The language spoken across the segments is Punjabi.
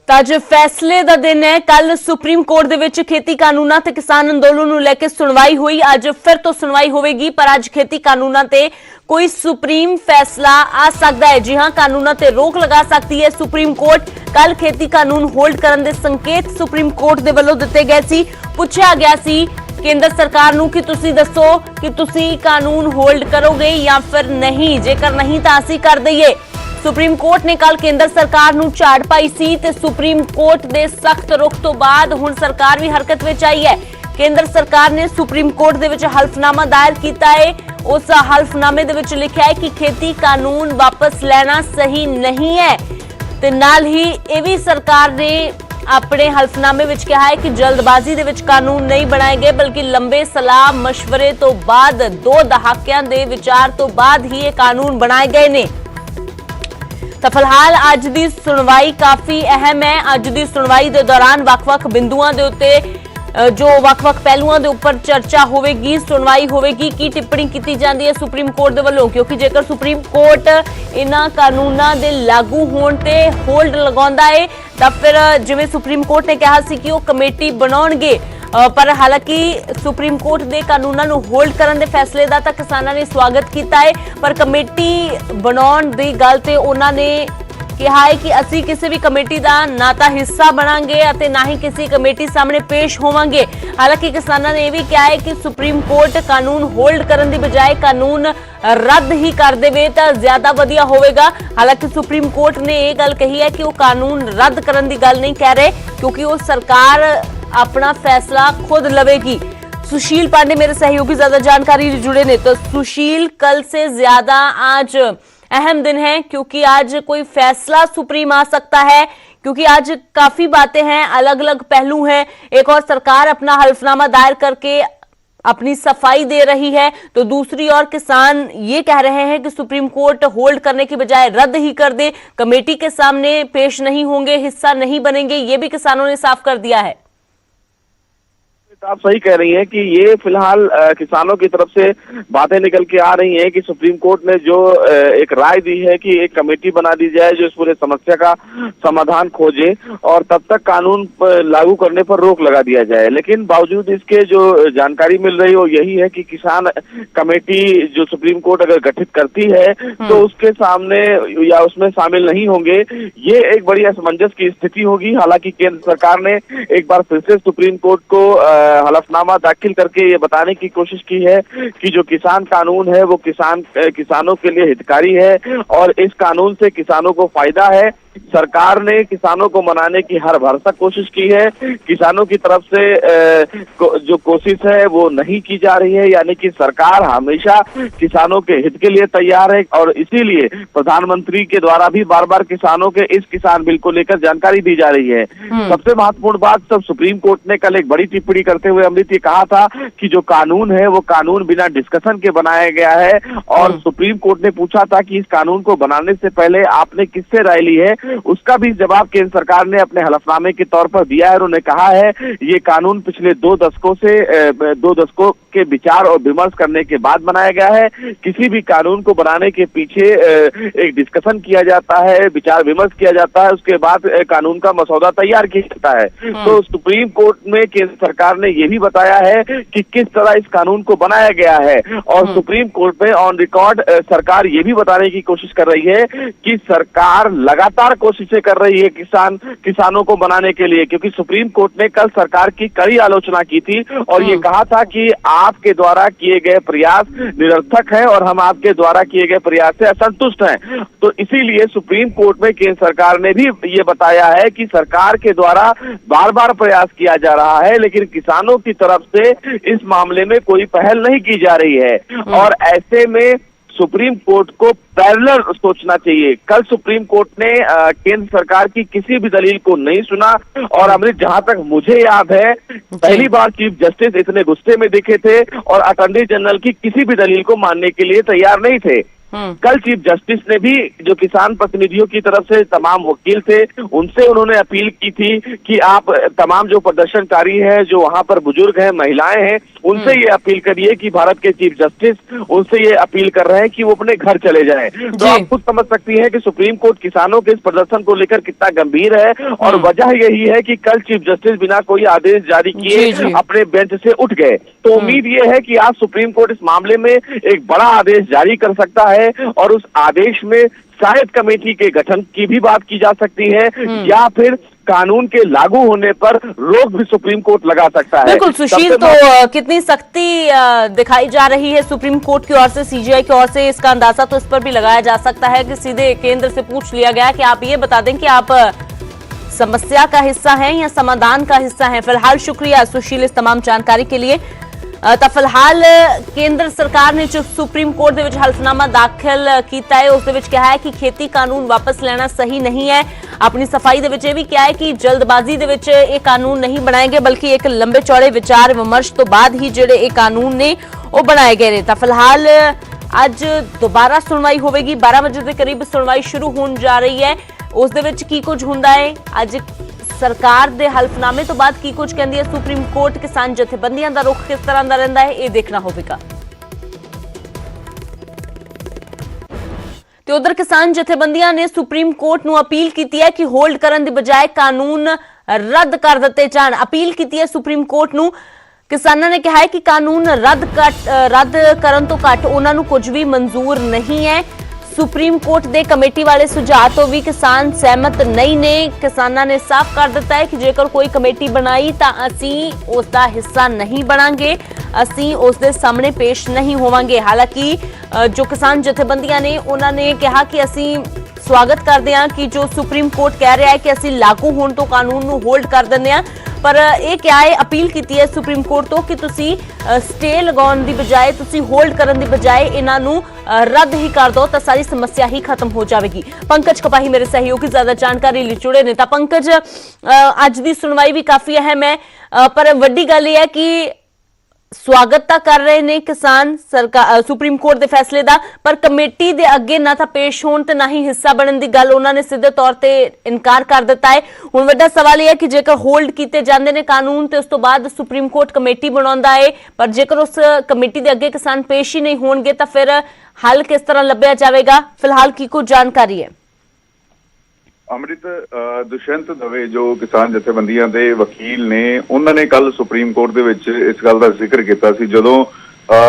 ਤਾਂ ਅੱਜ फैसले का दिन है। कल सुप्रीम कोर्ट दे विच खेती कानूनां ते किसान अंदोलन नूं लैके सुनवाई हुई। अज फिर तो सुनवाई होवेगी, पर अज खेती कानूनां ते कोई सुप्रीम फैसला आ सकता है। जी हां, कानूनां ते रोक लगा सकती है सुप्रीम कोर्ट। कल खेती कानून होल्ड करन दे संकेत सुप्रीम कोर्ट दे वल्लों दिते गए सी। पुछया गया सी केंद्र सरकार नूं कि तुसीं दसो कि तुसीं कानून होल्ड करोगे या फिर नहीं, जेकर नहीं तां असीं कर दईए। सुप्रीम कोर्ट ने कल केंद्र सरकार नूं झाड़ पाई सी ते सुप्रीम कोर्ट दे सख्त रुख तो बाद हुण सरकार भी हरकत विच आई है। केंद्र सरकार ने सुप्रीम कोर्ट दे विच हल्फनामा दायर कीता है। उस हल्फनामे दे विच लिखिया है कि खेती कानून वापस लेना सही नहीं है ते नाल ही ये भी सरकार ने अपने हल्फनामे विच कहा है कि जल्दबाजी दे विच कानून नहीं बनाए गए, बल्कि लंबे सलाह मशवरे तो बाद 2 दहाकियां दे विचार तो बाद ही ये कानून बनाए गए ने। तो फिलहाल अज की सुनवाई काफी अहम है। अज की सुनवाई के दौरान वख-वख बिंदुओं के उत्ते जो वख-वख पहलुओं के उपर चर्चा होगी, सुनवाई होगी की टिप्पणी की जाती है सुप्रीम कोर्ट के वलों। क्योंकि जेकर सुप्रीम कोर्ट इन्हां कानूनां दे लागू होण ते होल्ड लगाउंदा है तां फिर जिवें सुप्रीम कोर्ट ने कहा सी कि वो कमेटी बनाउणगे, पर हालांकि सुप्रीम कोर्ट दे कानूनां नूं होल्ड करन दे फैसले दा तां किसानां ने स्वागत कीता है, पर कमेटी बनाउण दी गल ते उन्हां ने कहा है कि असी किसी भी कमेटी का ना तो हिस्सा बनांगे अते ना ही किसी कमेटी सामने पेश होवांगे। हालांकि किसानां ने यह भी कहा है कि सुप्रीम कोर्ट कानून होल्ड करन दी बजाय कानून रद्द ही कर देवे तो ज्यादा वधिया होवेगा। हालांकि सुप्रीम कोर्ट ने यह गल कही है कि वो कानून रद्द करन दी गल नहीं कह रहे, क्योंकि वो सरकार अपना फैसला खुद लवेगी। सुशील पांडे मेरे सहयोगी ज्यादा जानकारी जुड़े ने। तो सुशील, कल से ज्यादा आज अहम दिन है क्योंकि आज कोई फैसला सुप्रीम आ सकता है, क्योंकि आज काफी बातें हैं, अलग अलग पहलू हैं। एक और सरकार अपना हल्फनामा दायर करके अपनी सफाई दे रही है, तो दूसरी ओर किसान ये कह रहे हैं कि सुप्रीम कोर्ट होल्ड करने की बजाय रद्द ही कर दे, कमेटी के सामने पेश नहीं होंगे, हिस्सा नहीं बनेंगे। ये भी किसानों ने साफ कर दिया है। आप सही कह रही हैं कि ये फिलहाल किसानों की तरफ से बातें निकल के आ रही हैं कि सुप्रीम कोर्ट ने जो एक राय दी है कि एक कमेटी बना दी जाए जो इस पूरे समस्या का समाधान खोजे और तब तक कानून लागू करने पर रोक लगा दिया जाए। लेकिन बावजूद इसके जो जानकारी मिल रही है वो यही है कि किसान कमेटी जो सुप्रीम कोर्ट अगर गठित करती है तो उसके सामने या उसमें शामिल नहीं होंगे, ये एक बड़ी असमंजस की स्थिति होगी। हालांकि केंद्र सरकार ने एक बार फिर से सुप्रीम कोर्ट को हलफनामा दाखिल करके ये बताने की कोशिश की है कि जो किसान कानून है वो किसानों के लिए हितकारी है और इस कानून से किसानों को फायदा है। सरकार ने किसानों को मनाने की हर भरसक कोशिश की है, किसानों की तरफ से जो कोशिश है वो नहीं की जा रही है, यानी कि सरकार हमेशा किसानों के हित के लिए तैयार है और इसीलिए प्रधानमंत्री के द्वारा भी बार बार किसानों के इस किसान बिल को लेकर जानकारी दी जा रही है। सबसे महत्वपूर्ण बात, सब सुप्रीम कोर्ट ने कल एक बड़ी टिप्पणी करते हुए अमृत ये कहा था कि जो कानून है वो कानून बिना डिस्कशन के बनाया गया है और सुप्रीम कोर्ट ने पूछा था कि इस कानून को बनाने से पहले आपने किससे राय ली है, उसका भी जवाब केंद्र सरकार ने अपने हलफनामे के तौर पर दिया है। उन्होंने कहा है ये कानून पिछले 2 दशकों के विचार और विमर्श करने के बाद बनाया गया है। किसी भी कानून को बनाने के पीछे एक डिस्कशन किया जाता है, विचार विमर्श किया जाता है, उसके बाद कानून का मसौदा तैयार किया जाता है। तो सुप्रीम कोर्ट में केंद्र सरकार ने यह भी बताया है कि किस तरह इस कानून को बनाया गया है और सुप्रीम कोर्ट में ऑन रिकॉर्ड सरकार ये भी बताने की कोशिश कर रही है कि सरकार लगातार कोशिशें कर रही है किसानों को बनाने के लिए, क्योंकि सुप्रीम कोर्ट ने कल सरकार की कड़ी आलोचना की थी और ये कहा था कि आपके द्वारा किए गए प्रयास निरर्थक हैं और हम आपके द्वारा किए गए प्रयास से असंतुष्ट हैं। तो इसीलिए सुप्रीम कोर्ट में केंद्र सरकार ने भी ये बताया है कि सरकार के द्वारा बार बार प्रयास किया जा रहा है लेकिन किसानों की तरफ से इस मामले में कोई पहल नहीं की जा रही है और ऐसे में सुप्रीम कोर्ट को पैरेलल सोचना चाहिए। कल सुप्रीम कोर्ट ने केंद्र सरकार की किसी भी दलील को नहीं सुना और अमृत, जहां तक मुझे याद है पहली बार चीफ जस्टिस इतने गुस्से में दिखे थे और अटॉर्नी जनरल की किसी भी दलील को मानने के लिए तैयार नहीं थे। कल चीफ जस्टिस ने भी जो किसान प्रतिनिधियों की तरफ से तमाम वकील थे उनसे उन्होंने अपील की थी कि आप तमाम जो प्रदर्शनकारी हैं, जो वहां पर बुजुर्ग हैं, महिलाएं हैं, उनसे ये अपील करिए कि भारत के चीफ जस्टिस उनसे ये अपील कर रहे हैं कि वो अपने घर चले जाएं। तो आप खुद समझ सकती हैं कि सुप्रीम कोर्ट किसानों के इस प्रदर्शन को लेकर कितना गंभीर है, और वजह यही है कि कल चीफ जस्टिस बिना कोई आदेश जारी किए अपने बेंच से उठ गए। तो उम्मीद ये है कि आज सुप्रीम कोर्ट इस मामले में एक बड़ा आदेश जारी कर सकता है, और उस आदेश में शायद कमेटी के गठन की भी बात की जा सकती है, या फिर कानून के लागू होने पर रोक भी सुप्रीम कोर्ट लगा सकता है। बिल्कुल सुशील, तो कितनी सख्ती दिखाई जा रही है सुप्रीम कोर्ट की ओर से, सीजीआई की ओर से, इसका अंदाजा तो इस पर भी लगाया जा सकता है कि सीधे केंद्र से पूछ लिया गया कि आप ये बता दें कि आप समस्या का हिस्सा हैं या समाधान का हिस्सा हैं। फिलहाल शुक्रिया सुशील इस तमाम जानकारी के लिए। ਤਾਂ ਫਿਲਹਾਲ ਕੇਂਦਰ ਸਰਕਾਰ ਨੇ ਜੋ ਸੁਪਰੀਮ ਕੋਰਟ ਦੇ ਵਿੱਚ ਹਲਫਨਾਮਾ ਦਾਖਲ ਕੀਤਾ ਹੈ ਉਸ ਦੇ ਵਿੱਚ ਕਿਹਾ ਹੈ ਕਿ ਖੇਤੀ ਕਾਨੂੰਨ ਵਾਪਸ ਲੈਣਾ ਸਹੀ ਨਹੀਂ ਹੈ। ਆਪਣੀ ਸਫਾਈ ਦੇ ਵਿੱਚ ਇਹ ਵੀ ਕਿਹਾ ਹੈ ਕਿ ਜਲਦਬਾਜ਼ੀ ਦੇ ਵਿੱਚ ਇਹ ਕਾਨੂੰਨ ਨਹੀਂ ਬਣਾਏ ਗਏ, ਬਲਕਿ ਇੱਕ ਲੰਬੇ ਚੌੜੇ ਵਿਚਾਰ ਵਿਮਰਸ਼ ਤੋਂ ਬਾਅਦ ਹੀ ਜਿਹੜੇ ਇਹ ਕਾਨੂੰਨ ਨੇ ਉਹ ਬਣਾਏ ਗਏ ਨੇ। ਤਾਂ ਫਿਲਹਾਲ ਅੱਜ ਦੁਬਾਰਾ ਸੁਣਵਾਈ ਹੋਵੇਗੀ, 12 ਵਜੇ ਦੇ ਕਰੀਬ ਸੁਣਵਾਈ ਸ਼ੁਰੂ ਹੋਣ ਜਾ ਰਹੀ ਹੈ। ਉਸ ਦੇ ਵਿੱਚ ਕੀ ਕੁਝ ਹੁੰਦਾ ਹੈ, ਅੱਜ ਸਰਕਾਰ ਦੇ ਹਲਫਨਾਮੇ ਤੋਂ ਬਾਅਦ ਕੀ ਕੁਝ ਕਹਿੰਦੀ ਹੈ ਸੁਪਰੀਮ ਕੋਰਟ, ਕਿਸਾਨ ਜਥੇਬੰਦੀਆਂ ਦਾ ਰੁਖ ਕਿਸ ਤਰ੍ਹਾਂ ਦਾ ਰਹਿੰਦਾ ਹੈ, ਇਹ ਦੇਖਣਾ ਹੋਵੇਗਾ। ਤੇ ਉਧਰ ਕਿਸਾਨ ਜਥੇਬੰਦੀਆਂ ਨੇ ਸੁਪਰੀਮ ਕੋਰਟ ਨੂੰ ਅਪੀਲ ਕੀਤੀ ਹੈ ਕਿ ਹੋਲਡ ਕਰਨ ਦੀ ਬਜਾਏ ਕਾਨੂੰਨ ਰੱਦ ਕਰ ਦਿੱਤੇ ਜਾਣ। ਅਪੀਲ ਕੀਤੀ ਹੈ ਸੁਪਰੀਮ ਕੋਰਟ ਨੂੰ। ਕਿਸਾਨਾਂ ਨੇ ਕਿਹਾ ਹੈ ਕਿ ਕਾਨੂੰਨ ਰੱਦ ਕਰਨ ਤੋਂ ਘੱਟ ਉਹਨਾਂ ਨੂੰ ਕੁਝ ਵੀ ਮਨਜ਼ੂਰ ਨਹੀਂ ਹੈ। ਸੁਪਰੀਮ ਕੋਰਟ ਦੇ ਕਮੇਟੀ ਵਾਲੇ ਸੁਝਾਅ ਤੋਂ ਵੀ ਕਿਸਾਨ ਸਹਿਮਤ ਨਹੀਂ ਨੇ। ਕਿਸਾਨਾਂ ਨੇ ਸਾਫ਼ ਕਰ ਦਿੱਤਾ ਹੈ ਕਿ ਜੇਕਰ ਕੋਈ ਕਮੇਟੀ ਬਣਾਈ ਤਾਂ ਅਸੀਂ ਉਸ ਦਾ ਹਿੱਸਾ ਨਹੀਂ ਬਣਾਂਗੇ, ਅਸੀਂ ਉਸ ਦੇ ਸਾਹਮਣੇ ਪੇਸ਼ ਨਹੀਂ ਹੋਵਾਂਗੇ। ਹਾਲਾਂਕਿ ਜੋ ਕਿਸਾਨ ਜਥੇਬੰਦੀਆਂ ਨੇ ਉਹਨਾਂ ਨੇ ਕਿਹਾ ਕਿ ਅਸੀਂ ਸਵਾਗਤ ਕਰਦੇ ਹਾਂ ਕਿ ਜੋ ਸੁਪਰੀਮ ਕੋਰਟ ਕਹਿ ਰਿਹਾ ਹੈ ਕਿ ਅਸੀਂ ਲਾਗੂ ਹੋਣ ਤੋਂ ਕਾਨੂੰਨ ਨੂੰ ਹੋਲਡ ਕਰ ਦਿੰਦੇ ਹਾਂ, ਪਰ ਇਹ ਕਿਹਾ ਹੈ, ਅਪੀਲ ਕੀਤੀ ਹੈ ਸੁਪਰੀਮ ਕੋਰਟ ਤੋਂ ਕਿ ਤੁਸੀਂ ਸਟੇ ਲਗਾਉਣ ਦੀ ਬਜਾਏ, ਤੁਸੀਂ ਹੋਲਡ ਕਰਨ ਦੀ ਬਜਾਏ ਇਹਨਾਂ ਨੂੰ ਰੱਦ ਹੀ ਕਰ ਦਿਓ ਤਾਂ ਸਾਰੀ ਸਮੱਸਿਆ ਹੀ ਖਤਮ ਹੋ ਜਾਵੇਗੀ। ਪੰਕਜ ਕਪਾਹੀ ਮੇਰੇ ਸਹਿਯੋਗੀ ਜ਼ਿਆਦਾ ਜਾਣਕਾਰੀ ਲਈ ਜੁੜੇ ਨੇ। ਤਾਂ ਪੰਕਜ, ਅੱਜ ਦੀ ਸੁਣਵਾਈ ਵੀ ਕਾਫੀ ਅਹਿਮ ਹੈ, ਪਰ ਵੱਡੀ ਗੱਲ ਇਹ ਹੈ ਕਿ ਸਵਾਗਤ ਤਾਂ ਕਰ ਰਹੇ ਨੇ ਕਿਸਾਨ ਸਰਕਾਰ ਸੁਪਰੀਮ ਕੋਰਟ ਦੇ ਫੈਸਲੇ ਦਾ, ਪਰ ਕਮੇਟੀ ਦੇ ਅੱਗੇ ਨਾ ਤਾਂ ਪੇਸ਼ ਹੋਣ ਤੇ ਨਾ ਹੀ ਹਿੱਸਾ ਬਣਨ ਦੀ ਗੱਲ ਉਹਨਾਂ ਨੇ ਸਿੱਧੇ ਤੌਰ ਤੇ ਇਨਕਾਰ ਕਰ ਦਿੱਤਾ ਹੈ। ਹੁਣ ਵੱਡਾ ਸਵਾਲ ਇਹ ਹੈ ਕਿ ਜੇਕਰ ਹੋਲਡ ਕੀਤੇ ਜਾਂਦੇ ਨੇ ਕਾਨੂੰਨ ਤੇ ਉਸ ਤੋਂ ਬਾਅਦ ਸੁਪਰੀਮ ਕੋਰਟ ਕਮੇਟੀ ਬਣਾਉਂਦਾ ਹੈ, ਪਰ ਜੇਕਰ ਉਸ ਕਮੇਟੀ ਦੇ ਅੱਗੇ ਕਿਸਾਨ ਪੇਸ਼ ਹੀ ਨਹੀਂ ਹੋਣਗੇ ਤਾਂ ਫਿਰ ਹੱਲ ਕਿਸ ਤਰ੍ਹਾਂ ਲੱਭਿਆ ਜਾਵੇਗਾ? ਫਿਲਹਾਲ ਕੀ ਕੁਝ ਜਾਣਕਾਰੀ ਹੈ? ਅੰਮ੍ਰਿਤ, ਦੁਸ਼ਯੰਤ ਦਵੇ ਜੋ ਕਿਸਾਨ ਜਥੇਬੰਦੀਆਂ ਦੇ ਵਕੀਲ ਨੇ, ਉਹਨਾਂ ਨੇ ਕੱਲ ਸੁਪਰੀਮ ਕੋਰਟ ਦੇ ਵਿੱਚ ਇਸ ਗੱਲ ਦਾ ਜ਼ਿਕਰ ਕੀਤਾ ਸੀ, ਜਦੋਂ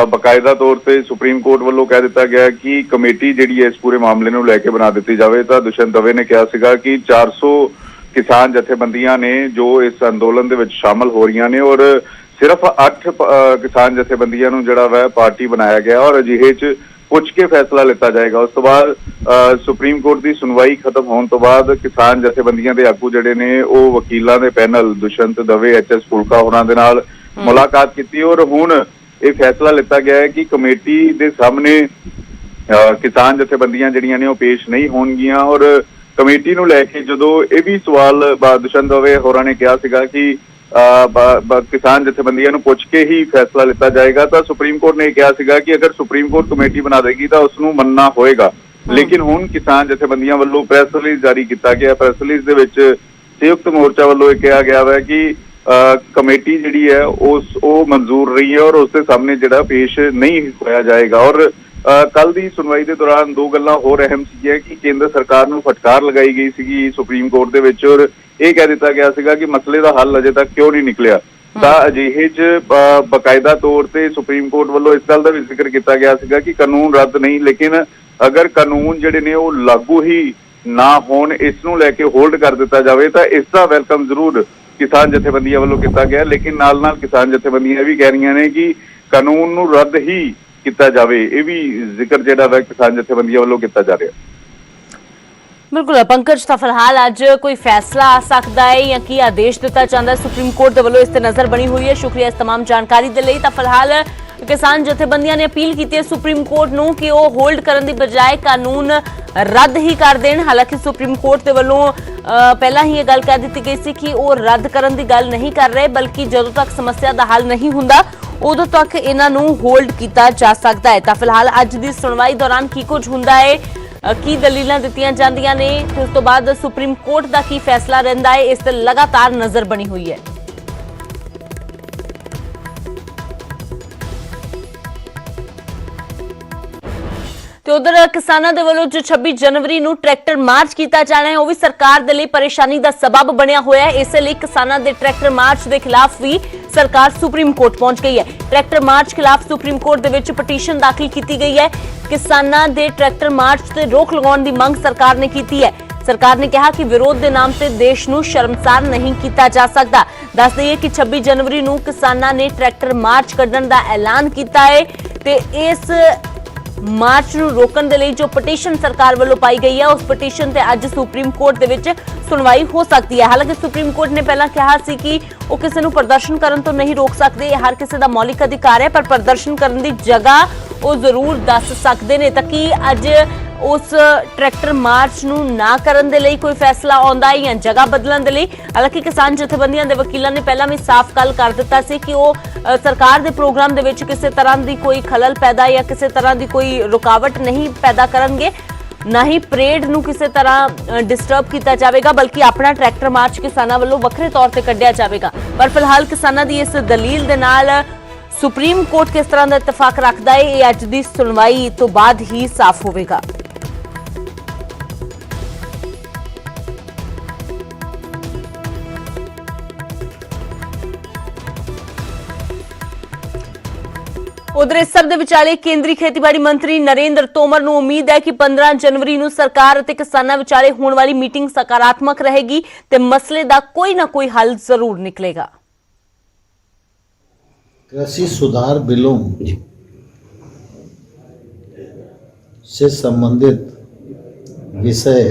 ਬਕਾਇਦਾ ਤੌਰ ਤੇ ਸੁਪਰੀਮ ਕੋਰਟ ਵੱਲੋਂ ਕਹਿ ਦਿੱਤਾ ਗਿਆ ਕਿ ਕਮੇਟੀ ਜਿਹੜੀ ਹੈ ਇਸ ਪੂਰੇ ਮਾਮਲੇ ਨੂੰ ਲੈ ਕੇ ਬਣਾ ਦਿੱਤੀ ਜਾਵੇ। ਤਾਂ ਦੁਸ਼ਯੰਤ ਦਵੇ ਨੇ ਕਿਹਾ ਸੀਗਾ ਕਿ 400 ਕਿਸਾਨ ਜਥੇਬੰਦੀਆਂ ਨੇ ਜੋ ਇਸ ਅੰਦੋਲਨ ਦੇ ਵਿੱਚ ਸ਼ਾਮਲ ਹੋ ਰਹੀਆਂ ਨੇ, ਔਰ ਸਿਰਫ 8 ਕਿਸਾਨ ਜਥੇਬੰਦੀਆਂ ਨੂੰ ਜਿਹੜਾ ਵਾ ਪਾਰਟੀ ਬਣਾਇਆ ਗਿਆ, ਔਰ ਅਜਿਹੇ 'ਚ ਪੁੱਛ ਕੇ ਫੈਸਲਾ ਲਿੱਤਾ ਜਾਏਗਾ। ਉਸ ਤੋਂ ਬਾਅਦ ਸੁਪਰੀਮ ਕੋਰਟ ਦੀ ਸੁਣਵਾਈ ਖਤਮ ਹੋਣ ਤੋਂ ਬਾਅਦ ਕਿਸਾਨ ਜਥੇਬੰਦੀਆਂ ਦੇ ਆਗੂ ਜਿਹੜੇ ਨੇ ਉਹ ਵਕੀਲਾਂ ਦੇ ਪੈਨਲ ਦੁਸ਼ਯੰਤ ਦਵੇ, ਐਚ.ਐਸ. ਫੁਲਕਾ ਹੋਰਾਂ ਦੇ ਨਾਲ ਮੁਲਾਕਾਤ ਕੀਤੀ, ਔਰ ਹੁਣ ਇਹ ਫੈਸਲਾ ਲਿੱਤਾ ਗਿਆ ਹੈ ਕਿ ਕਮੇਟੀ ਦੇ ਸਾਹਮਣੇ ਕਿਸਾਨ ਜਥੇਬੰਦੀਆਂ ਜਿਹੜੀਆਂ ਨੇ ਉਹ ਪੇਸ਼ ਨਹੀਂ ਹੋਣਗੀਆਂ। ਔਰ ਕਮੇਟੀ ਨੂੰ ਲੈ ਕੇ ਜਦੋਂ ਇਹ ਵੀ ਸਵਾਲ ਦੁਸ਼ਯੰਤ ਦਵੇ ਹੋਰਾਂ ਨੇ ਕਿਹਾ ਸੀਗਾ ਕਿ ਕਿਸਾਨ ਜਥੇਬੰਦੀਆਂ ਨੂੰ ਪੁੱਛ ਕੇ ਹੀ ਫੈਸਲਾ ਲਿੱਤਾ ਜਾਏਗਾ, ਤਾਂ ਸੁਪਰੀਮ ਕੋਰਟ ਨੇ ਕਿਹਾ ਸੀਗਾ ਕਿ ਅਗਰ ਸੁਪਰੀਮ ਕੋਰਟ ਕਮੇਟੀ ਬਣਾ ਦੇਗੀ ਤਾਂ ਉਸ ਨੂੰ ਮੰਨਣਾ ਹੋਏਗਾ। ਲੇਕਿਨ ਹੁਣ ਕਿਸਾਨ ਜਥੇਬੰਦੀਆਂ ਵੱਲੋਂ ਪ੍ਰੈਸ ਰਿਲੀਜ਼ ਜਾਰੀ ਕੀਤਾ ਗਿਆ। ਪ੍ਰੈਸ ਰਿਲੀਜ਼ ਦੇ ਵਿੱਚ ਸੰਯੁਕਤ ਮੋਰਚਾ ਵੱਲੋਂ ਇਹ ਕਿਹਾ ਗਿਆ ਹੈ ਕਿ ਕਮੇਟੀ ਜਿਹੜੀ ਹੈ ਉਹ ਮਨਜ਼ੂਰ ਰਹੀ ਹੈ ਔਰ ਉਸ ਦੇ ਸਾਹਮਣੇ ਜਿਹੜਾ ਪੇਸ਼ ਨਹੀਂ ਹੋਇਆ ਜਾਏਗਾ। ਔਰ ਕੱਲ ਦੀ ਸੁਣਵਾਈ ਦੇ ਦੌਰਾਨ ਦੋ ਗੱਲਾਂ ਹੋਰ ਅਹਿਮ ਸੀਗੀਆਂ ਕਿ ਕੇਂਦਰ ਸਰਕਾਰ ਨੂੰ ਫਟਕਾਰ ਲਗਾਈ ਗਈ ਸੀਗੀ ਸੁਪਰੀਮ ਕੋਰਟ ਦੇ ਵਿੱਚ, ਔਰ ਇਹ ਕਹਿ ਦਿੱਤਾ ਗਿਆ ਸੀਗਾ ਕਿ ਮਸਲੇ ਦਾ ਹੱਲ ਅਜੇ ਤੱਕ ਕਿਉਂ ਨਹੀਂ ਨਿਕਲਿਆ। ਤਾਂ ਅਜਿਹੇ 'ਚ ਬਕਾਇਦਾ ਤੌਰ ਤੇ ਸੁਪਰੀਮ ਕੋਰਟ ਵੱਲੋਂ ਇਸ ਗੱਲ ਦਾ ਵੀ ਜ਼ਿਕਰ ਕੀਤਾ ਗਿਆ ਸੀਗਾ ਕਿ ਕਾਨੂੰਨ ਰੱਦ ਨਹੀਂ, ਲੇਕਿਨ ਅਗਰ ਕਾਨੂੰਨ ਜਿਹੜੇ ਨੇ ਉਹ ਲਾਗੂ ਹੀ ਨਾ ਹੋਣ, ਇਸ ਨੂੰ ਲੈ ਕੇ ਹੋਲਡ ਕਰ ਦਿੱਤਾ ਜਾਵੇ ਤਾਂ ਇਸ ਦਾ ਵੈਲਕਮ ਜ਼ਰੂਰ ਕਿਸਾਨ ਜਥੇਬੰਦੀਆਂ ਵੱਲੋਂ ਕੀਤਾ ਗਿਆ। ਲੇਕਿਨ ਨਾਲ ਨਾਲ ਕਿਸਾਨ ਜਥੇਬੰਦੀਆਂ ਇਹ ਵੀ ਕਹਿ ਰਹੀਆਂ ਨੇ ਕਿ ਕਾਨੂੰਨ ਨੂੰ ਰੱਦ ਹੀ ਕੀਤਾ ਜਾਵੇ। ਇਹ ਵੀ ਜ਼ਿਕਰ ਜਿਹੜਾ ਵਾ ਕਿਸਾਨ ਜਥੇਬੰਦੀਆਂ ਵੱਲੋਂ ਕੀਤਾ ਜਾ ਰਿਹਾ। ਬਿਲਕੁਲ ਪੰਕਜ, ਤਾਂ ਫਿਲਹਾਲ ਅੱਜ ਕੋਈ ਫੈਸਲਾ ਆ ਸਕਦਾ ਹੈ ਜਾਂ ਕੀ ਆਦੇਸ਼ ਦਿੱਤਾ ਜਾਂਦਾ ਹੈ ਸੁਪਰੀਮ ਕੋਰਟ ਦੇ ਵੱਲੋਂ, ਇਸ ਤੇ ਨਜ਼ਰ ਬਣੀ ਹੋਈ ਹੈ। ਸ਼ੁਕਰੀਆ ਇਸ तमाम ਜਾਣਕਾਰੀ ਦੇ ਲਈ। ਤਾਂ ਫਿਲਹਾਲ ਕਿਸਾਨ ਜਥੇਬੰਦੀਆਂ ਨੇ ਅਪੀਲ ਕੀਤੀ ਹੈ ਸੁਪਰੀਮ ਕੋਰਟ ਨੂੰ ਕਿ ਉਹ ਹੋਲਡ ਕਰਨ ਦੀ ਬਜਾਏ ਕਾਨੂੰਨ ਰੱਦ ਹੀ ਕਰ ਦੇਣ। ਹਾਲਾਂਕਿ ਸੁਪਰੀਮ ਕੋਰਟ ਦੇ ਵੱਲੋਂ ਪਹਿਲਾਂ ਹੀ ਇਹ ਗੱਲ ਕਹਿ ਦਿੱਤੀ ਗਈ ਸੀ ਕਿ ਉਹ ਰੱਦ ਕਰਨ ਦੀ ਗੱਲ ਨਹੀਂ ਕਰ ਰਹੇ, ਬਲਕਿ ਜਦੋਂ ਤੱਕ ਸਮੱਸਿਆ ਦਾ ਹੱਲ ਨਹੀਂ ਹੁੰਦਾ ਉਦੋਂ ਤੱਕ ਇਹਨਾਂ ਨੂੰ ਹੋਲਡ ਕੀਤਾ ਜਾ ਸਕਦਾ ਹੈ। ਤਾਂ ਫਿਲਹਾਲ ਅੱਜ ਦੀ ਸੁਣਵਾਈ ਦੌਰਾਨ ਕੀ ਕੁਝ ਹੁੰਦਾ ਹੈ, ਕੀ ਦਲੀਲਾਂ ਦਿੱਤੀਆਂ ਜਾਂਦੀਆਂ ਨੇ ਤੇ ਉਸ ਤੋਂ ਬਾਅਦ ਸੁਪਰੀਮ ਕੋਰਟ ਦਾ ਕੀ ਫੈਸਲਾ ਰਹਿੰਦਾ ਹੈ, ਇਸ ਤੇ ਲਗਾਤਾਰ ਨਜ਼ਰ ਬਣੀ ਹੋਈ ਹੈ। ਤੇ ਉਧਰ ਕਿਸਾਨਾਂ ਦੇ ਵੱਲੋਂ ਜੋ 26 ਜਨਵਰੀ ਨੂੰ ਟਰੈਕਟਰ ਮਾਰਚ ਕੀਤਾ ਜਾਣਾ ਹੈ, ਉਹ ਵੀ ਸਰਕਾਰ ਦੇ ਲਈ ਪਰੇਸ਼ਾਨੀ ਦਾ ਸਬਬ ਬਣਿਆ ਹੋਇਆ ਹੈ। ਇਸੇ ਲਈ ਕਿਸਾਨਾਂ ਦੇ ਟਰੈਕਟਰ ਮਾਰਚ ਦੇ ਖਿਲਾਫ ਵੀ ਸਰਕਾਰ ਸੁਪਰੀਮ ਕੋਰਟ ਪਹੁੰਚ ਗਈ ਹੈ। ਟਰੈਕਟਰ ਮਾਰਚ ਖਿਲਾਫ ਸੁਪਰੀਮ ਕੋਰਟ ਦੇ ਵਿੱਚ ਪਟੀਸ਼ਨ ਦਾਖਲ ਕੀਤੀ ਗਈ ਹੈ। ਕਿਸਾਨਾਂ ਦੇ ਟਰੈਕਟਰ ਮਾਰਚ ਤੇ ਰੋਕ ਲਗਾਉਣ ਦੀ ਮੰਗ ਸਰਕਾਰ ਨੇ ਕੀਤੀ ਹੈ। ਸਰਕਾਰ ਨੇ ਕਿਹਾ ਕਿ ਵਿਰੋਧ ਦੇ ਨਾਮ ਤੇ ਦੇਸ਼ ਨੂੰ ਸ਼ਰਮਸਾਰ ਨਹੀਂ ਕੀਤਾ ਜਾ ਸਕਦਾ। ਦੱਸ ਦਈਏ ਕਿ 26 ਜਨਵਰੀ ਨੂੰ ਕਿਸਾਨਾਂ ਨੇ ਟਰੈਕਟਰ ਮਾਰਚ ਕੱਢਣ ਦਾ ਐਲਾਨ ਕੀਤਾ ਹੈ ਤੇ ਇਸ ਮਾਰਚ ਨੂੰ ਰੋਕਣ ਦੇ ਲਈ ਜੋ ਪਟੀਸ਼ਨ ਸਰਕਾਰ ਵੱਲੋਂ ਪਾਈ ਗਈ ਹੈ, ਉਸ ਪਟੀਸ਼ਨ ਤੇ ਅੱਜ ਸੁਪਰੀਮ ਕੋਰਟ ਦੇ ਵਿੱਚ ਸੁਣਵਾਈ ਹੋ ਸਕਦੀ ਹੈ। ਹਾਲਾਂਕਿ ਸੁਪਰੀਮ ਕੋਰਟ ਨੇ ਪਹਿਲਾਂ ਕਿਹਾ ਸੀ ਕਿ ਉਹ ਕਿਸੇ ਨੂੰ ਪ੍ਰਦਰਸ਼ਨ ਕਰਨ ਤੋਂ ਨਹੀਂ ਰੋਕ ਸਕਦੇ, ਇਹ ਹਰ ਕਿਸੇ ਦਾ ਮੌਲਿਕ ਅਧਿਕਾਰ ਹੈ, ਪਰ ਪ੍ਰਦਰਸ਼ਨ ਕਰਨ ਦੀ ਜਗ੍ਹਾ ਉਹ ਜ਼ਰੂਰ ਦੱਸ ਸਕਦੇ ਨੇ। ਤਾਂ ਕਿ ਅੱਜ ਉਸ ਟਰੈਕਟਰ ਮਾਰਚ ਨੂੰ ਨਾ ਕਰਨ ਦੇ ਲਈ ਕੋਈ ਫੈਸਲਾ ਆਉਂਦਾ ਹੈ ਜਾਂ ਜਗ੍ਹਾ ਬਦਲਣ ਦੇ ਲਈ। ਹਾਲਾਂਕਿ ਕਿਸਾਨ ਜਥੇਬੰਦੀਆਂ ਦੇ ਵਕੀਲਾਂ ਨੇ ਪਹਿਲਾਂ ਵੀ ਸਾਫ਼ ਗੱਲ ਕਰ ਦਿੱਤਾ ਸੀ ਕਿ ਉਹ ਸਰਕਾਰ ਦੇ ਪ੍ਰੋਗਰਾਮ ਦੇ ਵਿੱਚ ਕਿਸੇ ਤਰ੍ਹਾਂ ਦੀ ਕੋਈ ਖਲਲ ਪੈਦਾ ਜਾਂ ਕਿਸੇ ਤਰ੍ਹਾਂ ਦੀ ਕੋਈ ਰੁਕਾਵਟ ਨਹੀਂ ਪੈਦਾ ਕਰਨਗੇ, ਨਾ ਹੀ ਪਰੇਡ ਨੂੰ ਕਿਸੇ ਤਰ੍ਹਾਂ ਡਿਸਟਰਬ ਕੀਤਾ ਜਾਵੇਗਾ, ਬਲਕਿ ਆਪਣਾ ਟਰੈਕਟਰ ਮਾਰਚ ਕਿਸਾਨਾਂ ਵੱਲੋਂ ਵੱਖਰੇ ਤੌਰ ਤੇ ਕੱਢਿਆ ਜਾਵੇਗਾ। ਪਰ ਫਿਲਹਾਲ ਕਿਸਾਨਾਂ ਦੀ ਇਸ ਦਲੀਲ ਦੇ ਨਾਲ ਸੁਪਰੀਮ ਕੋਰਟ ਕਿਸ ਤਰ੍ਹਾਂ ਦਾ ਇਤਫਾਕ ਰੱਖਦਾ ਹੈ, ਇਹ ਅੱਜ ਦੀ ਸੁਣਵਾਈ ਤੋਂ ਬਾਅਦ ਹੀ ਸਾਫ਼ ਹੋਵੇਗਾ। ਉਧਰ ਇਸ ਸਭ ਦੇ ਵਿਚਾਲੇ ਕੇਂਦਰੀ ਖੇਤੀਬਾੜੀ ਮੰਤਰੀ ਨਰਿੰਦਰ ਤੋਮਰ ਨੂੰ ਉਮੀਦ ਹੈ ਕਿ 15 ਜਨਵਰੀ ਨੂੰ ਸਰਕਾਰ ਅਤੇ ਕਿਸਾਨਾਂ ਵਿਚਾਲੇ ਹੋਣ ਵਾਲੀ ਮੀਟਿੰਗ ਸਕਾਰਾਤਮਕ ਰਹੇਗੀ ਤੇ ਮਸਲੇ ਦਾ ਕੋਈ ਨਾ ਕੋਈ ਹੱਲ ਜ਼ਰੂਰ ਨਿਕਲੇਗਾ। कृषि सुधार बिलों से संबंधित विषय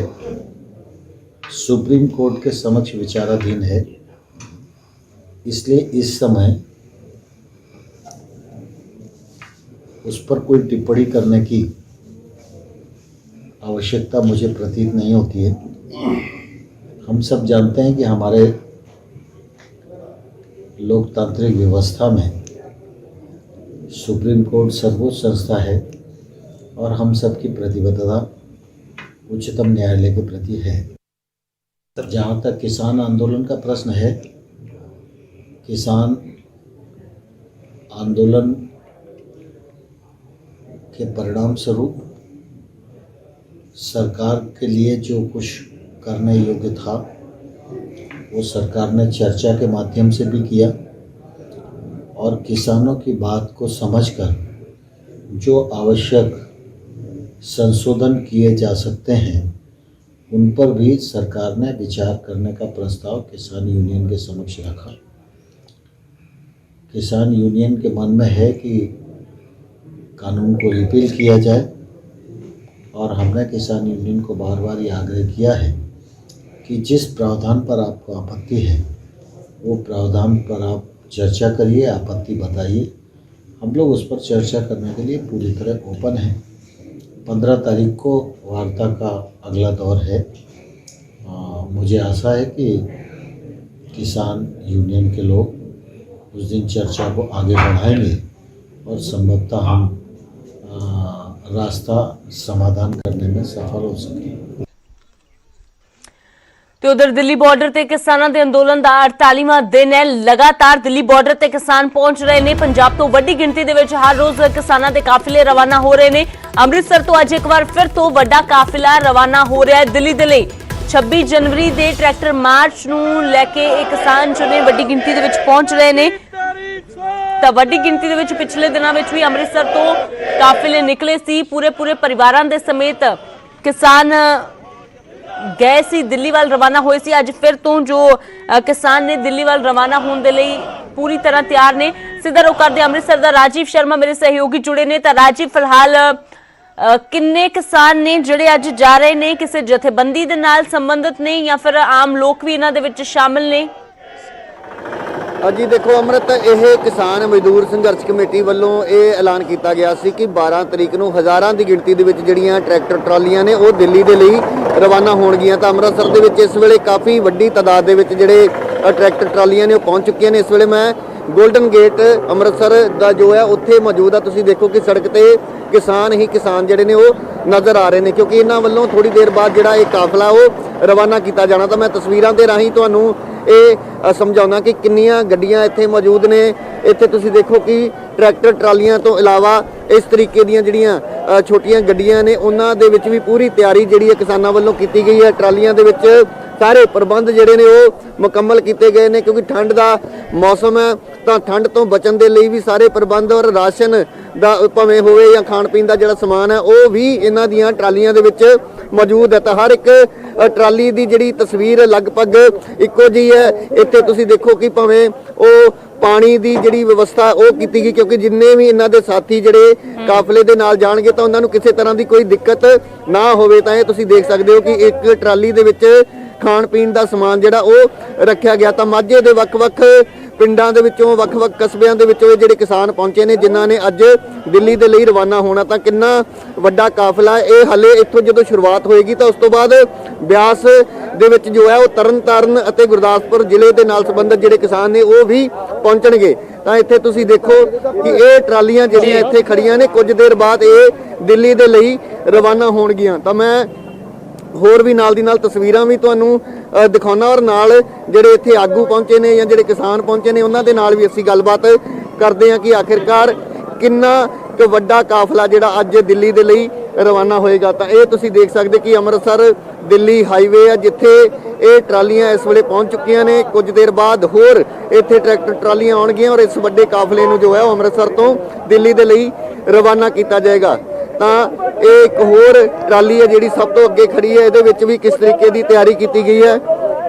सुप्रीम कोर्ट के समक्ष विचाराधीन है, इसलिए इस समय उस पर कोई टिप्पणी करने की आवश्यकता मुझे प्रतीत नहीं होती है। हम सब जानते हैं कि हमारे लोकतांत्रिक व्यवस्था में सुप्रीम कोर्ट सर्वोच्च संस्था है और हम सब की प्रतिबद्धता उच्चतम न्यायालय के प्रति है। जहाँ तक किसान आंदोलन का प्रश्न है, किसान आंदोलन के परिणाम स्वरूप सरकार के लिए जो कुछ करने योग्य था वो सरकार ने चर्चा के माध्यम से भी किया और किसानों की बात को समझकर जो आवश्यक संशोधन किए जा सकते हैं उन पर भी सरकार ने विचार करने का प्रस्ताव किसान यूनियन के समक्ष रखा। किसान यूनियन के मन में है कि कानून को रिपील किया जाए और हमने किसान यूनियन को बार बार ये आग्रह किया है कि जिस प्रावधान पर आपको आपत्ति है वो प्रावधान पर आप चर्चा करिए, आपत्ति बताइए, हम लोग उस पर चर्चा करने के लिए पूरी तरह ओपन हैं। 15 तारीख को वार्ता का अगला दौर है। मुझे आशा है कि किसान यूनियन के लोग उस दिन चर्चा को आगे बढ़ाएंगे और संभवतः हम रास्ता समाधान करने में सफल हो सकें। ਤੇ ਉਧਰ ਦਿੱਲੀ ਬਾਰਡਰ ਤੇ ਕਿਸਾਨਾਂ ਦੇ ਅੰਦੋਲਨ ਦਾ 48ਵਾਂ ਦਿਨ ਹੈ। ਲਗਾਤਾਰ ਦਿੱਲੀ ਬਾਰਡਰ ਤੇ ਕਿਸਾਨ ਪਹੁੰਚ ਰਹੇ ਨੇ। ਪੰਜਾਬ ਤੋਂ ਵੱਡੀ ਗਿਣਤੀ ਦੇ ਵਿੱਚ ਹਰ ਰੋਜ਼ ਕਿਸਾਨਾਂ ਦੇ ਕਾਫਲੇ ਰਵਾਨਾ ਹੋ ਰਹੇ ਨੇ। ਅੰਮ੍ਰਿਤਸਰ ਤੋਂ ਅੱਜ ਇੱਕ ਵਾਰ ਫਿਰ ਤੋਂ ਵੱਡਾ ਕਾਫਲਾ ਰਵਾਨਾ ਹੋ ਰਿਹਾ ਹੈ ਦਿੱਲੀ ਦੇ ਲਈ। 26 ਜਨਵਰੀ ਦੇ ਟਰੈਕਟਰ ਮਾਰਚ ਨੂੰ ਲੈ ਕੇ ਇਹ ਕਿਸਾਨ ਜੋ ਨੇ ਵੱਡੀ ਗਿਣਤੀ ਦੇ ਵਿੱਚ ਪਹੁੰਚ ਰਹੇ ਨੇ। ਤਾਂ ਵੱਡੀ ਗਿਣਤੀ ਦੇ ਵਿੱਚ ਪਿਛਲੇ ਦਿਨਾਂ ਵਿੱਚ ਵੀ ਅੰਮ੍ਰਿਤਸਰ ਤੋਂ ਕਾਫਲੇ ਨਿਕਲੇ ਸੀ। ਪੂਰੇ ਪਰਿਵਾਰਾਂ ਦੇ ਸਮੇਤ ਕਿਸਾਨ ਗਏ ਸੀ, ਦਿੱਲੀ ਵੱਲ ਰਵਾਨਾ ਹੋਏ ਸੀ। ਅੱਜ ਫਿਰ ਤੋਂ ਜੋ ਕਿਸਾਨ ਨੇ ਦਿੱਲੀ ਵੱਲ ਰਵਾਨਾ ਹੋਣ ਦੇ ਲਈ ਪੂਰੀ ਤਰ੍ਹਾਂ ਤਿਆਰ ਨੇ। ਸਿੱਧਾ ਰੁਖ ਕਰਦੇ ਅੰਮ੍ਰਿਤਸਰ ਦਾ ਰਾਜੀਵ ਸ਼ਰਮਾ ਮੇਰੇ ਸਹਿਯੋਗੀ ਜੁੜੇ ਨੇ। ਤਾਂ ਰਾਜੀਵ, ਫਿਲਹਾਲ ਕਿੰਨੇ ਕਿਸਾਨ ਨੇ ਜਿਹੜੇ ਅੱਜ ਜਾ ਰਹੇ ਨੇ, ਕਿਸੇ ਜਥੇਬੰਦੀ ਦੇ ਨਾਲ ਸੰਬੰਧਿਤ ਨੇ ਜਾਂ ਫਿਰ ਆਮ ਲੋਕ ਵੀ ਇਹਨਾਂ ਦੇ ਵਿੱਚ ਸ਼ਾਮਿਲ ਨੇ? जी देखो अमृत, ਇਹ ਕਿਸਾਨ ਮਜ਼ਦੂਰ ਸੰਘਰਸ਼ ਕਮੇਟੀ ਵੱਲੋਂ ਇਹ ਐਲਾਨ ਕੀਤਾ ਗਿਆ ਸੀ ਕਿ 12 ਤਰੀਕ ਨੂੰ ਹਜ਼ਾਰਾਂ ਦੀ ਗਿਣਤੀ ਦੇ ਵਿੱਚ ਜਿਹੜੀਆਂ ਟਰੈਕਟਰ ਟਰਾਲੀਆਂ ਨੇ ਉਹ ਦਿੱਲੀ ਦੇ ਲਈ ਰਵਾਨਾ ਹੋਣਗੀਆਂ। ਤਾਂ ਅੰਮ੍ਰਿਤਸਰ ਦੇ ਵਿੱਚ ਇਸ ਵੇਲੇ ਕਾਫੀ ਵੱਡੀ ਤਾਦਾਦ ਦੇ ਵਿੱਚ ਜਿਹੜੇ ਟਰੈਕਟਰ ਟਰਾਲੀਆਂ ਨੇ ਉਹ ਪਹੁੰਚ ਚੁੱਕੀਆਂ ਨੇ। ਇਸ ਵੇਲੇ ਮੈਂ ਗੋਲਡਨ ਗੇਟ ਅੰਮ੍ਰਿਤਸਰ ਦਾ ਜੋ ਹੈ ਉੱਥੇ ਮੌਜੂਦ ਆ। ਤੁਸੀਂ ਦੇਖੋ ਕਿ ਸੜਕ ਤੇ ਕਿਸਾਨ ਹੀ ਕਿਸਾਨ ਜਿਹੜੇ ਨੇ ਉਹ ਨਜ਼ਰ ਆ ਰਹੇ ਨੇ, ਕਿਉਂਕਿ ਇਹਨਾਂ ਵੱਲੋਂ ਥੋੜੀ ਦੇਰ ਬਾਅਦ ਜਿਹੜਾ ਇਹ ਕਾਫਲਾ ਉਹ ਰਵਾਨਾ ਕੀਤਾ ਜਾਣਾ। ਤਾਂ ਮੈਂ ਤਸਵੀਰਾਂ ਦੇ ਰਾਹੀਂ ਤੁਹਾਨੂੰ ਇਹ ਸਮਝਾਉਣਾ ਕਿ ਕਿੰਨੀਆਂ ਗੱਡੀਆਂ ਇੱਥੇ ਮੌਜੂਦ ਨੇ। ਇੱਥੇ ਤੁਸੀਂ ਦੇਖੋ ਕਿ ਟਰੈਕਟਰ ਟਰਾਲੀਆਂ ਤੋਂ ਇਲਾਵਾ ਇਸ ਤਰੀਕੇ ਦੀਆਂ ਜਿਹੜੀਆਂ ਛੋਟੀਆਂ ਗੱਡੀਆਂ ਨੇ ਉਹਨਾਂ ਦੇ ਵਿੱਚ ਵੀ ਪੂਰੀ ਤਿਆਰੀ ਜਿਹੜੀ ਹੈ ਕਿਸਾਨਾਂ ਵੱਲੋਂ ਕੀਤੀ ਗਈ ਹੈ। ਟਰਾਲੀਆਂ ਦੇ ਵਿੱਚ ਸਾਰੇ ਪ੍ਰਬੰਧ ਜਿਹੜੇ ਨੇ ਉਹ ਮੁਕੰਮਲ ਕੀਤੇ ਗਏ ਨੇ, ਕਿਉਂਕਿ ਠੰਡ ਦਾ ਮੌਸਮ ਹੈ ਤਾਂ ਠੰਡ ਤੋਂ ਬਚਣ ਦੇ ਲਈ ਵੀ ਸਾਰੇ ਪ੍ਰਬੰਧ ਔਰ ਰਾਸ਼ਨ ਦਾ ਭਾਵੇਂ ਹੋਵੇ ਜਾਂ ਖਾਣ ਪੀਣ ਦਾ ਜਿਹੜਾ ਸਮਾਨ ਹੈ ਉਹ ਵੀ ਇਹਨਾਂ ਦੀਆਂ ਟਰਾਲੀਆਂ ਦੇ ਵਿੱਚ ਮੌਜੂਦ ਹੈ। ਤਾਂ ਹਰ ਇੱਕ ਟਰਾਲੀ ਦੀ ਜਿਹੜੀ ਤਸਵੀਰ ਲਗਭਗ ਇੱਕੋ ਜਿਹੀ ਹੈ। ਇੱਥੇ ਤੁਸੀਂ ਦੇਖੋ ਕਿ ਭਾਵੇਂ ਉਹ ਪਾਣੀ ਦੀ ਜਿਹੜੀ ਵਿਵਸਥਾ ਉਹ ਕੀਤੀ ਗਈ, ਕਿਉਂਕਿ ਜਿੰਨੇ ਵੀ ਇਹਨਾਂ ਦੇ ਸਾਥੀ ਜਿਹੜੇ ਕਾਫਲੇ ਦੇ ਨਾਲ ਜਾਣਗੇ ਤਾਂ ਉਹਨਾਂ ਨੂੰ ਕਿਸੇ ਤਰ੍ਹਾਂ ਦੀ ਕੋਈ ਦਿੱਕਤ ਨਾ ਹੋਵੇ। ਤਾਂ ਇਹ ਤੁਸੀਂ ਦੇਖ ਸਕਦੇ ਹੋ ਕਿ ਇੱਕ ਟਰਾਲੀ ਦੇ ਵਿੱਚ ਖਾਣ ਪੀਣ ਦਾ ਸਮਾਨ ਜਿਹੜਾ ਉਹ ਰੱਖਿਆ ਗਿਆ। ਤਾਂ ਮਾਝੇ ਦੇ ਵੱਖ-ਵੱਖ ਪਿੰਡਾਂ ਦੇ ਵਿੱਚੋਂ ਵੱਖ-ਵੱਖ ਕਸਬਿਆਂ ਦੇ ਵਿੱਚੋਂ ਇਹ ਜਿਹੜੇ ਕਿਸਾਨ ਪਹੁੰਚੇ ਨੇ ਜਿਨ੍ਹਾਂ ਨੇ ਅੱਜ ਦਿੱਲੀ ਦੇ ਲਈ ਰਵਾਨਾ ਹੋਣਾ। ਤਾਂ ਕਿੰਨਾ ਵੱਡਾ ਕਾਫਲਾ ਇਹ ਹਾਲੇ ਇੱਥੋਂ ਜਦੋਂ ਸ਼ੁਰੂਆਤ ਹੋਏਗੀ ਤਾਂ ਉਸ ਤੋਂ ਬਾਅਦ ਬਿਆਸ ਦੇ ਵਿੱਚ ਜੋ ਹੈ ਉਹ ਤਰਨਤਾਰਨ ਅਤੇ ਗੁਰਦਾਸਪੁਰ ਜ਼ਿਲ੍ਹੇ ਦੇ ਨਾਲ ਸੰਬੰਧਿਤ ਜਿਹੜੇ ਕਿਸਾਨ ਨੇ ਉਹ ਵੀ ਪਹੁੰਚਣਗੇ। ਤਾਂ ਇੱਥੇ ਤੁਸੀਂ ਦੇਖੋ ਕਿ ਇਹ ਟਰਾਲੀਆਂ ਜਿਹੜੀਆਂ ਇੱਥੇ ਖੜੀਆਂ ਨੇ ਕੁਝ ਦੇਰ ਬਾਅਦ ਇਹ ਦਿੱਲੀ ਦੇ ਲਈ ਰਵਾਨਾ ਹੋਣਗੀਆਂ। ਤਾਂ ਮੈਂ ਹੋਰ ਵੀ ਨਾਲ ਦੀ ਨਾਲ ਤਸਵੀਰਾਂ ਵੀ ਤੁਹਾਨੂੰ ਦਿਖਾਉਣਾ ਔਰ ਨਾਲ ਜਿਹੜੇ ਇੱਥੇ ਆਗੂ ਪਹੁੰਚੇ ਨੇ ਜਾਂ ਜਿਹੜੇ ਕਿਸਾਨ ਪਹੁੰਚੇ ਨੇ ਉਹਨਾਂ ਦੇ ਨਾਲ ਵੀ ਅਸੀਂ ਗੱਲਬਾਤ ਕਰਦੇ ਹਾਂ ਕਿ ਆਖਿਰਕਾਰ ਕਿੰਨਾ ਕੁ ਵੱਡਾ ਕਾਫਲਾ ਜਿਹੜਾ ਅੱਜ ਦਿੱਲੀ ਦੇ ਲਈ ਰਵਾਨਾ ਹੋਏਗਾ। ਤਾਂ ਇਹ ਤੁਸੀਂ ਦੇਖ ਸਕਦੇ ਕਿ ਅੰਮ੍ਰਿਤਸਰ ਦਿੱਲੀ ਹਾਈਵੇ ਹੈ ਜਿੱਥੇ ਇਹ ਟਰਾਲੀਆਂ ਇਸ ਵੇਲੇ ਪਹੁੰਚ ਚੁੱਕੀਆਂ ਨੇ। ਕੁਝ ਦੇਰ ਬਾਅਦ ਹੋਰ ਇੱਥੇ ਟਰੈਕਟਰ ਟਰਾਲੀਆਂ ਆਉਣਗੀਆਂ ਔਰ ਇਸ ਵੱਡੇ ਕਾਫਲੇ ਨੂੰ ਜੋ ਹੈ ਉਹ ਅੰਮ੍ਰਿਤਸਰ ਤੋਂ ਦਿੱਲੀ ਦੇ ਲਈ ਰਵਾਨਾ ਕੀਤਾ ਜਾਏਗਾ। ਤਾਂ ਇਹ ਇੱਕ ਹੋਰ ਟਰਾਲੀ ਹੈ ਜਿਹੜੀ ਸਭ ਤੋਂ ਅੱਗੇ ਖੜੀ ਹੈ, ਇਹਦੇ ਵਿੱਚ ਵੀ ਕਿਸ ਤਰੀਕੇ ਦੀ ਤਿਆਰੀ ਕੀਤੀ ਗਈ ਹੈ।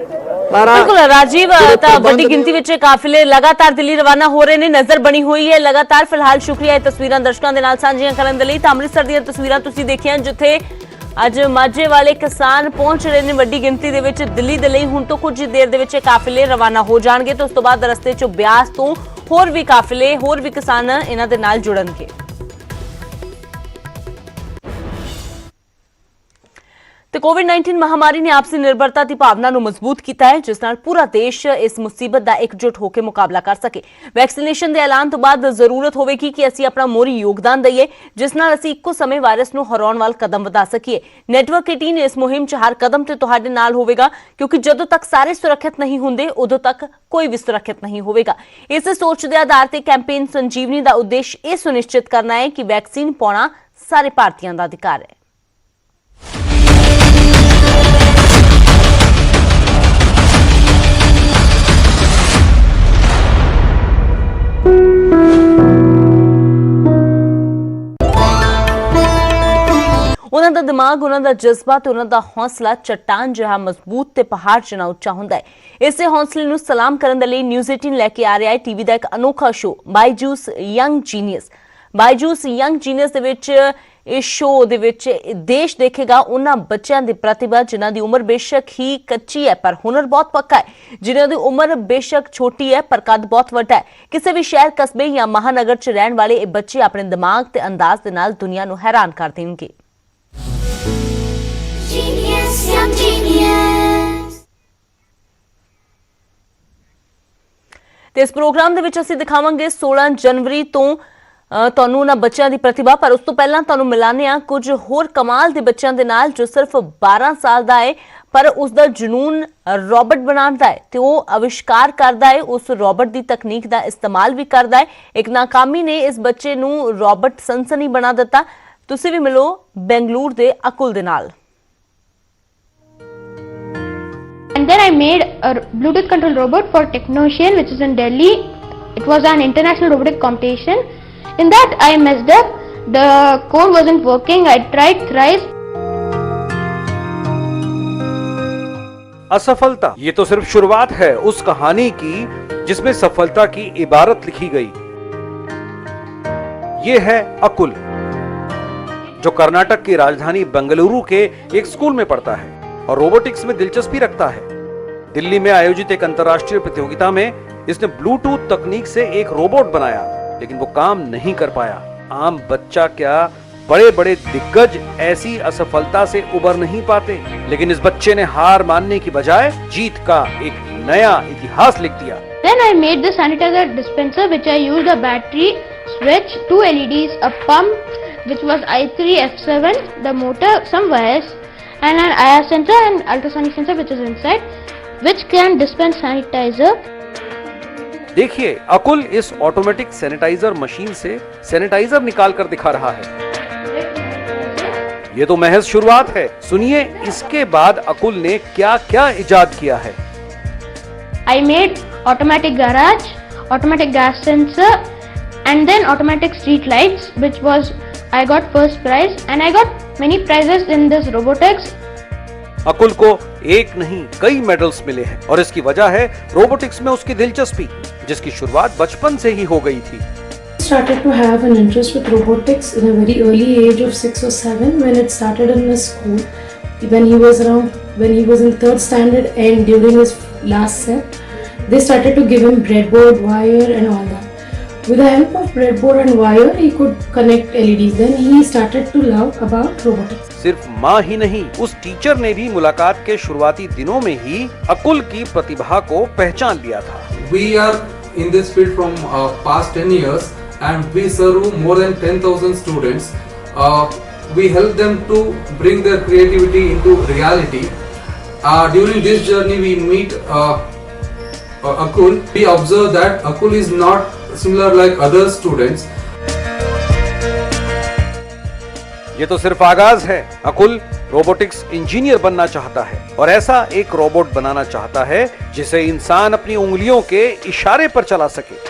ਬਿਲਕੁਲ ਰਾਜੀਵ, ਤਾਂ ਵੱਡੀ ਗਿਣਤੀ ਵਿੱਚ ਕਾਫਲੇ ਲਗਾਤਾਰ ਦਿੱਲੀ ਰਵਾਨਾ ਹੋ ਰਹੇ ਨੇ, ਨਜ਼ਰ ਬਣੀ ਹੋਈ ਹੈ ਲਗਾਤਾਰ। ਫਿਲਹਾਲ ਸ਼ੁਕਰੀਆ ਇਹ ਤਸਵੀਰਾਂ ਦਰਸ਼ਕਾਂ ਦੇ ਨਾਲ ਸਾਂਝੀਆਂ ਕਰਨ ਦੇ ਲਈ। ਤਾਂ ਅੰਮ੍ਰਿਤਸਰ ਦੀਆਂ ਤਸਵੀਰਾਂ ਤੁਸੀਂ ਦੇਖੀਆਂ ਜਿੱਥੇ ਅੱਜ ਮਾਝੇ ਵਾਲੇ ਕਿਸਾਨ ਪਹੁੰਚ ਰਹੇ ਨੇ ਵੱਡੀ ਗਿਣਤੀ ਦੇ ਵਿੱਚ ਦਿੱਲੀ ਦੇ ਲਈ। ਹੁਣ ਤੋਂ ਕੁਝ ਦੇਰ ਦੇ ਵਿੱਚ ਕਾਫਲੇ ਰਵਾਨਾ ਹੋ ਜਾਣਗੇ ਤੇ ਉਸ ਤੋਂ ਬਾਅਦ ਰਸਤੇ 'ਚੋਂ ਬਿਆਸ ਤੋਂ ਹੋਰ ਵੀ ਕਾਫਲੇ ਹੋਰ ਵੀ ਕਿਸਾਨ ਇਹਨਾਂ ਦੇ ਨਾਲ ਜੁੜਨਗੇ। ਤੇ ਕੋਵਿਡ-19 ਮਹਾਮਾਰੀ ਨੇ ਆਪਸੀ ਨਿਰਭਰਤਾ ਦੀ ਭਾਵਨਾ ਨੂੰ ਮਜ਼ਬੂਤ ਕੀਤਾ ਹੈ ਜਿਸ ਨਾਲ ਪੂਰਾ ਦੇਸ਼ ਇਸ ਮੁਸੀਬਤ ਦਾ ਇਕਜੁੱਟ ਹੋ ਕੇ ਮੁਕਾਬਲਾ ਕਰ ਸਕੇ। ਵੈਕਸੀਨੇਸ਼ਨ ਦੇ ਐਲਾਨ ਤੋਂ ਬਾਅਦ ਜ਼ਰੂਰਤ ਹੋਵੇਗੀ ਕਿ ਅਸੀਂ ਆਪਣਾ ਮੋਹਰੀ ਯੋਗਦਾਨ ਦਈਏ ਜਿਸ ਨਾਲ ਅਸੀਂ ਇੱਕੋ ਸਮੇਂ ਵਾਇਰਸ ਨੂੰ ਹਰਾਉਣ ਵੱਲ ਕਦਮ ਵਧਾ ਸਕੀਏ। ਨੈਟਵਰਕ 18 ਇਸ ਮੁਹਿੰਮ 'ਚ ਹਰ ਕਦਮ ਤੇ ਤੁਹਾਡੇ ਨਾਲ ਹੋਵੇਗਾ ਕਿਉਂਕਿ ਜਦੋਂ ਤੱਕ ਸਾਰੇ ਸੁਰੱਖਿਅਤ ਨਹੀਂ ਹੁੰਦੇ ਉਦੋਂ ਤੱਕ ਕੋਈ ਵੀ ਸੁਰੱਖਿਅਤ ਨਹੀਂ ਹੋਵੇਗਾ। ਇਸੇ ਸੋਚ ਦੇ ਆਧਾਰ ਤੇ ਕੈਂਪੇਨ ਸੰਜੀਵਨੀ ਦਾ ਉਦੇਸ਼ ਇਹ ਸੁਨਿਸ਼ਚਿਤ ਕਰਨਾ ਹੈ ਕਿ ਵੈਕਸੀਨ ਪਾਉਣਾ ਸਾਰੇ ਭਾਰਤੀਆਂ ਦਾ ਅਧਿਕਾਰ ਹੈ। ਉਹਨਾਂ ਦਾ ਦਿਮਾਗ, ਉਹਨਾਂ ਦਾ ਜਜ਼ਬਾ ਤੇ ਉਹਨਾਂ ਦਾ ਹੌਸਲਾ ਚਟਾਨ ਜਿਹਾ ਮਜ਼ਬੂਤ ਤੇ ਪਹਾੜ ਜਿਹਾ ਉੱਚਾ ਹੁੰਦਾ ਹੈ। ਇਸੇ ਹੌਸਲੇ ਨੂੰ ਸਲਾਮ ਕਰਨ ਦੇ ਲਈ ਨਿਊਜ਼ 18 ਲੈ ਕੇ ਆ ਰਿਹਾ ਹੈ ਟੀਵੀ ਦਾ ਇੱਕ ਅਨੋਖਾ show Byju's young genius. Byju's young genius ਦੇ ਵਿੱਚ ਇਸ ਸ਼ੋਅ ਦੇ ਵਿੱਚ ਦੇਸ਼ ਦੇਖੇਗਾ ਉਹਨਾਂ ਬੱਚਿਆਂ ਦੀ ਪ੍ਰਤਿਭਾ ਜਿਨ੍ਹਾਂ ਦੀ ਉਮਰ ਬੇਸ਼ੱਕ ਹੀ ਕੱਚੀ ਹੈ ਪਰ ਹੁਨਰ ਬਹੁਤ ਪੱਕਾ ਹੈ, ਜਿਨ੍ਹਾਂ ਦੀ ਉਮਰ ਬੇਸ਼ੱਕ ਛੋਟੀ ਹੈ ਪਰ ਕੱਦ ਬਹੁਤ ਵੱਡਾ ਹੈ। ਕਿਸੇ ਵੀ ਸ਼ਹਿਰ, ਕਸਬੇ ਜਾਂ ਮਹਾਨਗਰ 'ਚ ਰਹਿਣ ਵਾਲੇ ਇਹ ਬੱਚੇ ਆਪਣੇ ਦਿਮਾਗ ਤੇ ਅੰਦਾਜ਼ ਦੇ ਨਾਲ ਦੁਨੀਆ ਨੂੰ ਹੈਰਾਨ ਕਰ ਦੇਣਗੇ। Genius, young genius. ਤੇ ਇਸ ਪ੍ਰੋਗਰਾਮ ਦੇ ਵਿੱਚ ਅਸੀਂ ਦਿਖਾਵਾਂਗੇ 16 ਜਨਵਰੀ ਤੋਂ ਤੁਹਾਨੂੰ ਉਹਨਾਂ ਬੱਚਿਆਂ ਦੀ ਪ੍ਰਤਿਭਾ, ਪਰ ਉਸ ਤੋਂ ਪਹਿਲਾਂ ਤੁਹਾਨੂੰ ਮਿਲਾਨੇ ਆ ਕੁਝ ਹੋਰ ਕਮਾਲ ਦੇ ਬੱਚਿਆਂ ਦੇ ਨਾਲ ਜੋ ਸਿਰਫ 12 ਸਾਲ ਦਾ ਹੈ ਪਰ ਉਸ ਦਾ ਜਨੂਨ ਰੋਬੋਟ ਬਣਾਉਣ ਦਾ ਹੈ ਤੇ ਉਹ ਅਵਿਸ਼ਕਾਰ ਕਰਦਾ ਹੈ, ਉਸ ਰੋਬੋਟ ਦੀ ਤਕਨੀਕ ਦਾ ਇਸਤੇਮਾਲ ਵੀ ਕਰਦਾ ਹੈ। ਇੱਕ ਨਾਕਾਮੀ ਨੇ ਇਸ ਬੱਚੇ ਨੂੰ ਰੋਬੋਟ ਸਨਸਨੀ ਬਣਾ ਦਿੱਤਾ। ਤੁਸੀਂ ਵੀ ਮਿਲੋ ਬੈਂਗਲੁਰੂ ਦੇ ਅਕੁਲ ਦੇ ਨਾਲ। And then I made a Bluetooth control robot for Technocian, which is in Delhi. It was an international robotic competition. In that I messed up. The code wasn't working. I tried thrice. असफलता, ये तो सिर्फ शुरुआत है उस कहानी की जिसमें सफलता की इबारत लिखी गई। ये है अकुल, जो कर्नाटक की राजधानी बेंगलुरु के एक स्कूल में पढ़ता है और रोबोटिक्स में दिलचस्पी रखता है। दिल्ली में आयोजित एक अंतर्राष्ट्रीय प्रतियोगिता में इसने ब्लूटूथ तकनीक से एक रोबोट बनाया, लेकिन वो काम नहीं कर पाया। आम बच्चा क्या, बड़े बड़े दिग्गज ऐसी असफलता से उबर नहीं पाते, लेकिन इस बच्चे ने हार मानने की बजाय जीत का एक नया इतिहास लिख दिया। Then I made the sanitizer dispenser, which I used a battery switch, 2 LEDs, a pump which was i3F7, the motor, some wires, and an IR sensor and ultrasonic sensor which is inside, which can dispense sanitizer. देखिए, अकुल इस ऑटोमेटिक सैनिटाइजर मशीन से सैनिटाइजर निकाल कर दिखा रहा है। ये तो महज शुरुआत है। सुनिए इसके बाद अकुल ने क्या क्या इजाद किया है। I made automatic garage, automatic gas sensor, and then automatic street lights, which was I got first prize, and I got many prizes in this robotics. अकुल को एक नहीं कई मेडल्स मिले हैं और इसकी वजह है रोबोटिक्स में उसकी दिलचस्पी, जिसकी शुरुआत बचपन से ही हो गई थी। Started to have an interest with robotics in a very early age of 6 or 7 when it started in his school. When he was in 3rd standard and during his last set, they started to give him breadboard, wire and all that. With the help of breadboard and wire, he could connect LEDs. Then he started to love about robotics. सिर्फ माँ ही नहीं, उस टीचर ने भी मुलाकात के शुरुआती दिनों में ही अकुल की प्रतिभा को पहचान लिया था। We are in this field from past 10 years and we serve more than 10,000 students. We help them to bring their creativity into reality. During this journey we meet Akul. We observe that Akul is not similar like other students. ये तो सिर्फ आगाज है। अकुल रोबोटिक्स इंजीनियर बनना चाहता है और ऐसा एक रोबोट बनाना चाहता है जिसे इंसान अपनी उंगलियों के इशारे पर चला सके।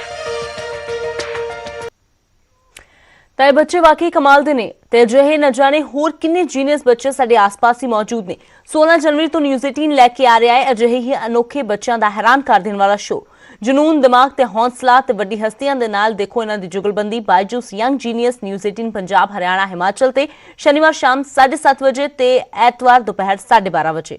ਤਾਂ ਬੱਚੇ ਵਾਕਈ ਕਮਾਲ ਦੇ ਨੇ ਤੇ ਅਜਿਹੇ ਨਾ ਜਾਣੇ ਹੋਰ ਕਿੰਨੇ ਜੀਨੀਅਸ ਬੱਚੇ ਸਾਡੇ ਆਸ-ਪਾਸ ਹੀ ਮੌਜੂਦ ਨੇ। 16 ਜਨਵਰੀ ਤੋਂ ਨਿਊਜ਼ 18 ਲੈ ਕੇ ਆ ਰਿਹਾ ਹੈ ਅਜਿਹੇ ਹੀ ਅਨੋਖੇ ਬੱਚਿਆਂ ਦਾ ਹੈਰਾਨ ਕਰ ਦੇਣ ਵਾਲਾ ਸ਼ੋਅ। ਜਨੂਨ, ਦਿਮਾਗ ਤੇ ਹੌਸਲਾ ਤੇ ਵੱਡੀ ਹਸਤੀਆਂ ਦੇ ਨਾਲ ਦੇਖੋ ਇਹਨਾਂ ਦੀ ਜੁਗਲਬੰਦੀ। Byju's young genius news 18 Punjab, Haryana, Himachal ਤੇ ਸ਼ਨੀਵਾਰ ਸ਼ਾਮ 7:30 ਵਜੇ ਤੇ ਐਤਵਾਰ ਦੁਪਹਿਰ 12:30 ਵਜੇ।